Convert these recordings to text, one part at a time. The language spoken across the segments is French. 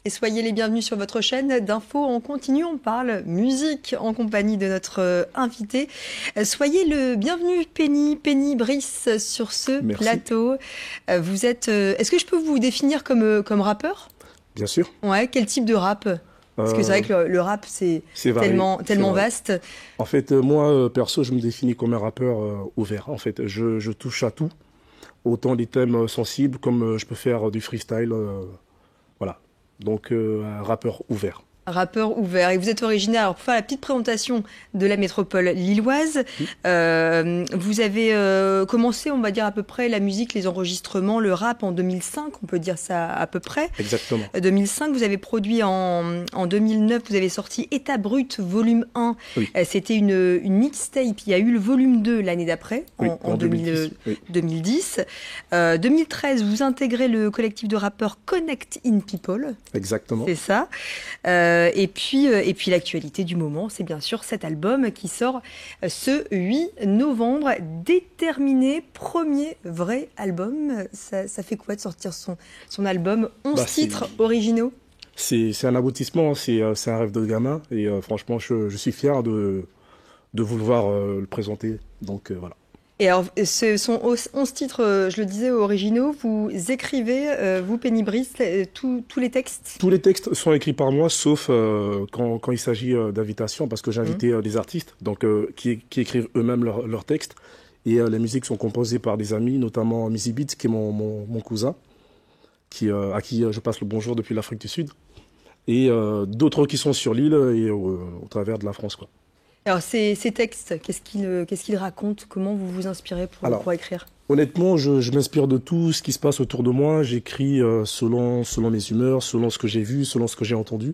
Et soyez les bienvenus sur votre chaîne d'infos en continu. On parle musique en compagnie de notre invité. Soyez le bienvenu Penny Brice sur ce plateau. Vous êtes. Est-ce que je peux vous définir comme rappeur? Bien sûr. Ouais. Quel type de rap? Parce que c'est vrai que le rap c'est tellement vaste. En fait, moi perso, je me définis comme un rappeur ouvert. En fait, je touche à tout, autant des thèmes sensibles comme je peux faire du freestyle. Voilà. Donc un rappeur ouvert. Rappeur ouvert. Et vous êtes originaire, alors pour faire la petite présentation de la métropole lilloise, vous avez commencé, on va dire à peu près, la musique, les enregistrements, le rap en 2005, on peut dire ça à peu près. Exactement. 2005, vous avez produit en 2009, vous avez sorti État brut, volume 1. Oui. C'était une mixtape. Il y a eu le volume 2 l'année d'après, oui, en 2010. Oui. 2010. 2013, vous intégrez le collectif de rappeurs Connect in People. Exactement. C'est ça. Et puis l'actualité du moment, c'est bien sûr cet album qui sort ce 8 novembre. Déterminé, premier vrai album. Ça fait quoi de sortir son album? 11 titres originaux? C'est un aboutissement, c'est un rêve de gamin. Et franchement, je suis fier de vouloir le présenter. Donc voilà. Et alors, ce sont 11 titres, je le disais, originaux. Vous écrivez, vous, Penny Brice, tous les textes? Tous les textes sont écrits par moi, sauf quand il s'agit d'invitation, parce que j'ai invité des artistes donc, qui écrivent eux-mêmes leurs textes. Et les musiques sont composées par des amis, notamment Missy Beats, qui est mon cousin, à qui je passe le bonjour depuis l'Afrique du Sud. Et d'autres qui sont sur l'île et au travers de la France, quoi. Alors, ces textes, qu'est-ce qu'ils racontent? Comment vous vous inspirez pour écrire? Honnêtement, je m'inspire de tout ce qui se passe autour de moi. J'écris selon mes humeurs, selon ce que j'ai vu, selon ce que j'ai entendu.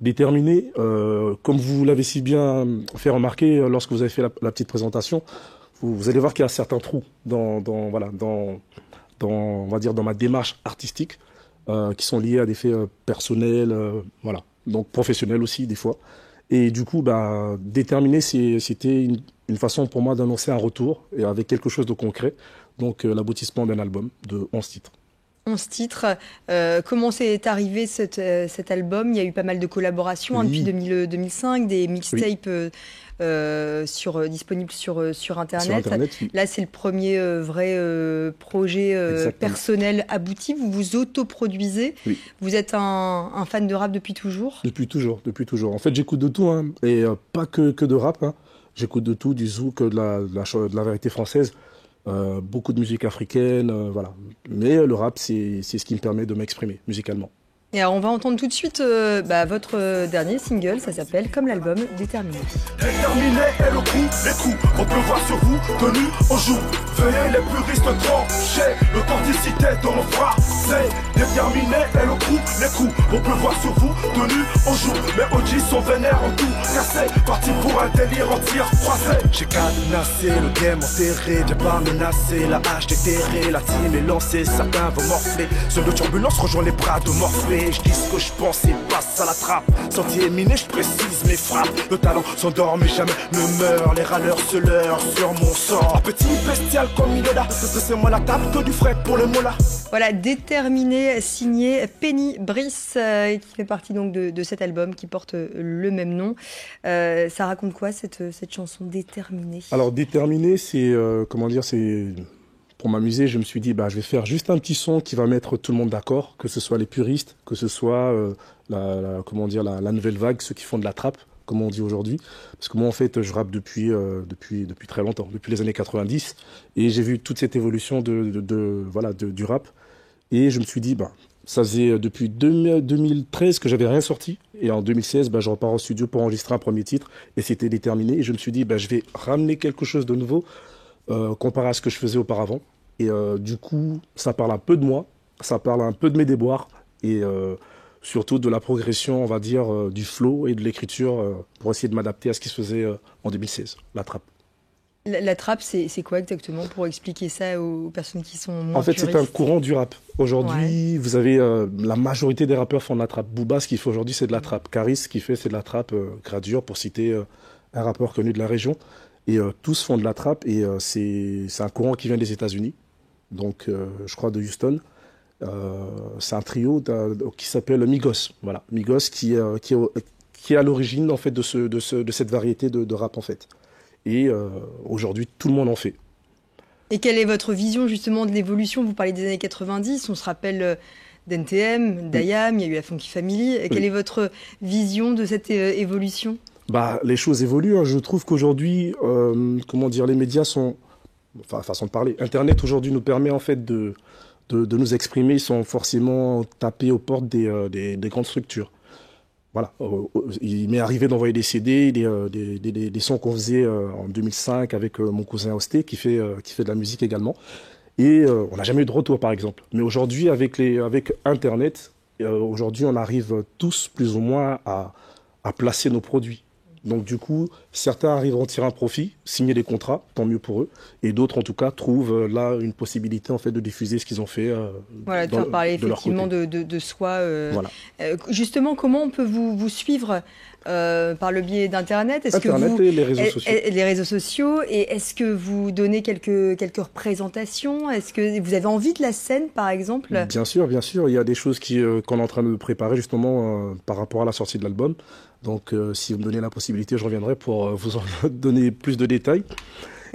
Déterminé, comme vous l'avez si bien fait remarquer lorsque vous avez fait la petite présentation, vous allez voir qu'il y a certains trous on va dire, dans ma démarche artistique qui sont liés à des faits personnels, voilà. Donc professionnels aussi, des fois. Et du coup, déterminé, c'était une façon pour moi d'annoncer un retour et avec quelque chose de concret. Donc l'aboutissement d'un album de 11 titres. 11 titres. Comment c'est arrivé cet album? Il y a eu pas mal de collaborations depuis 2005, des mixtapes disponibles sur Internet. Oui. Là, c'est le premier vrai projet personnel abouti. Vous vous autoproduisez. Oui. Vous êtes un fan de rap depuis toujours? Depuis toujours. En fait, j'écoute de tout, hein, et pas que de rap. Hein. J'écoute de tout, du zouk, de la variété française. Beaucoup de musique africaine, voilà. Mais le rap, c'est ce qui me permet de m'exprimer musicalement. Et alors, on va entendre tout de suite votre dernier single, ça s'appelle Comme l'album, Déterminé. Déterminé est le coup, les coups, on peut voir sur vous, tenus au jour. Veuillez les puristes trancher, l'authenticité de mon français. Déterminé est le coup, les coups, on peut voir sur vous, tenus au jour. Mes OG sont vénères en tout cassé, parti pour un délire en tir croisé. J'ai cadenassé le game enterré, j'ai pas menacé, la hache déterrée, la team est lancée, certains vont morfler. Ceux de turbulence rejoignent les bras de Morphée. Je dis ce que je pense et passe à la trappe. Sentier miné, je précise mes frappes. Le talent s'endort mais jamais ne meurt. Les râleurs se leurrent sur mon sort. Petit bestial comme il est là. C'est moi la table que du frais pour le mola. Voilà, Déterminé, signé Penny Brice, qui fait partie donc de cet album qui porte le même nom. Ça raconte quoi cette chanson Déterminé? Alors Déterminé, c'est c'est pour m'amuser. Je me suis dit, je vais faire juste un petit son qui va mettre tout le monde d'accord, que ce soit les puristes, que ce soit la nouvelle vague, ceux qui font de la trappe, comme on dit aujourd'hui. Parce que moi, en fait, je rappe depuis très longtemps, depuis les années 90, et j'ai vu toute cette évolution du rap. Et je me suis dit, ça faisait depuis 2013 que j'avais rien sorti. Et en 2016, je repars au studio pour enregistrer un premier titre. Et c'était Déterminé. Et je me suis dit, je vais ramener quelque chose de nouveau comparé à ce que je faisais auparavant. Et du coup, ça parle un peu de moi. Ça parle un peu de mes déboires. Et surtout de la progression, on va dire, du flow et de l'écriture pour essayer de m'adapter à ce qui se faisait en 2016, la trappe. La trappe, c'est quoi exactement pour expliquer ça aux personnes qui sont moins En fait, puristes? c'est un courant du rap. Aujourd'hui, vous avez la majorité des rappeurs font de la trappe. Booba, ce qu'il fait aujourd'hui, c'est de la trappe. Karis, ce qu'il fait, c'est de la trappe. Gradure, pour citer un rappeur connu de la région. Et tous font de la trappe. Et c'est un courant qui vient des États-Unis. Donc, je crois de Houston. C'est un trio qui s'appelle Migos. Voilà, Migos qui est à l'origine en fait de cette variété de rap en fait. Et aujourd'hui, tout le monde en fait. Et quelle est votre vision justement de l'évolution? Vous parlez des années 90, on se rappelle d'NTM, d'IAM, il y a eu la Funky Family. Et quelle est votre vision de cette évolution? Bah, les choses évoluent. Hein. Je trouve qu'aujourd'hui, comment dire, les médias sont, enfin, façon de parler, Internet aujourd'hui nous permet en fait de nous exprimer sans forcément taper aux portes des grandes structures. Voilà, il m'est arrivé d'envoyer des CD, des sons qu'on faisait en 2005 avec mon cousin Osté qui fait de la musique également. Et on n'a jamais eu de retour par exemple. Mais aujourd'hui avec Internet, aujourd'hui on arrive tous plus ou moins à placer nos produits. Donc du coup, certains arrivent à en tirer un profit, signer des contrats, tant mieux pour eux, et d'autres en tout cas trouvent là une possibilité en fait de diffuser ce qu'ils ont fait. Voilà, tu as parlé effectivement de soi. Voilà. Justement, comment on peut vous suivre par le biais d'Internet? Internet et les réseaux sociaux. Les réseaux sociaux. Et est-ce que vous donnez quelques représentations? Est-ce que vous avez envie de la scène, par exemple? Bien sûr, bien sûr. Il y a des choses qu'on est en train de préparer justement par rapport à la sortie de l'album. Donc, si vous me donnez la possibilité, je reviendrai pour vous en donner plus de détails.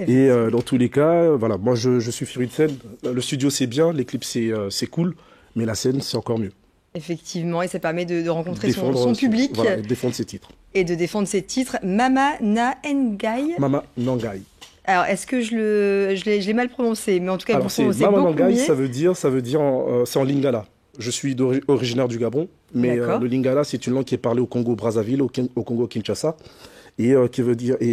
Et dans tous les cas, voilà, moi, je suis féru de scène. Le studio, c'est bien, les clips, c'est cool, mais la scène, c'est encore mieux. Effectivement, et ça permet de rencontrer son public. Voilà, et de défendre ses titres. Et de défendre ses titres. Mama Na Ngai. Mama Nangai. Alors, est-ce que je l'ai mal prononcé? Mais en tout cas, alors, c'est Mama Nangai, ça veut dire, c'est en lingala. Je suis originaire du Gabon, mais le lingala, c'est une langue qui est parlée au Congo-Brazzaville, au Congo-Kinshasa, et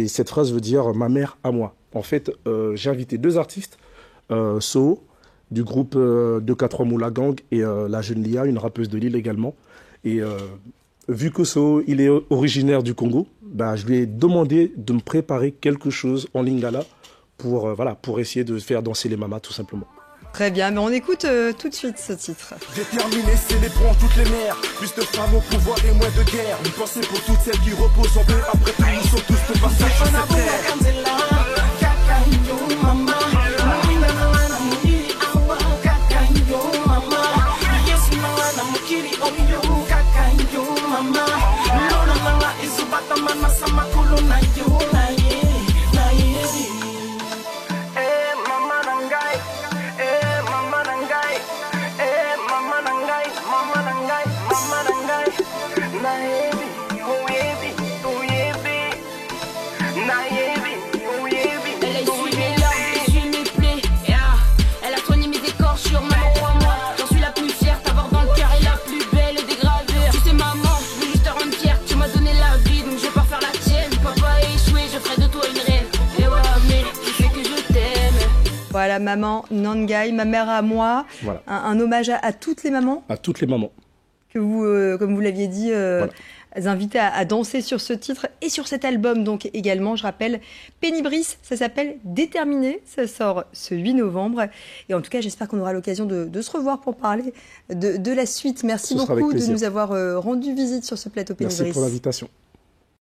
cette phrase veut dire « ma mère à moi ». En fait, j'ai invité deux artistes, Soho, du groupe 2-4-3 Moula Gang, et la jeune Lia, une rappeuse de Lille également. Et vu que Soho, il est originaire du Congo, bah, je lui ai demandé de me préparer quelque chose en lingala pour essayer de faire danser les mamas, tout simplement. Très bien, mais on écoute tout de suite ce titre. Déterminé, célébrons toutes les mères. Plus de femmes au pouvoir et moins de guerre. Une pensée pour toutes celles qui reposent en paix. Après tout, nous sommes tous de passage sur cette terre. Voilà, maman Nangai, ma mère à moi. Voilà. Un hommage à toutes les mamans. À toutes les mamans. Que vous, comme vous l'aviez dit, voilà. Invitez à danser sur ce titre et sur cet album. Donc également, je rappelle, Pénibris, ça s'appelle Déterminé. Ça sort ce 8 novembre. Et en tout cas, j'espère qu'on aura l'occasion de se revoir pour parler de la suite. Merci beaucoup de nous avoir rendu visite sur ce plateau Pénibris. Merci pour l'invitation.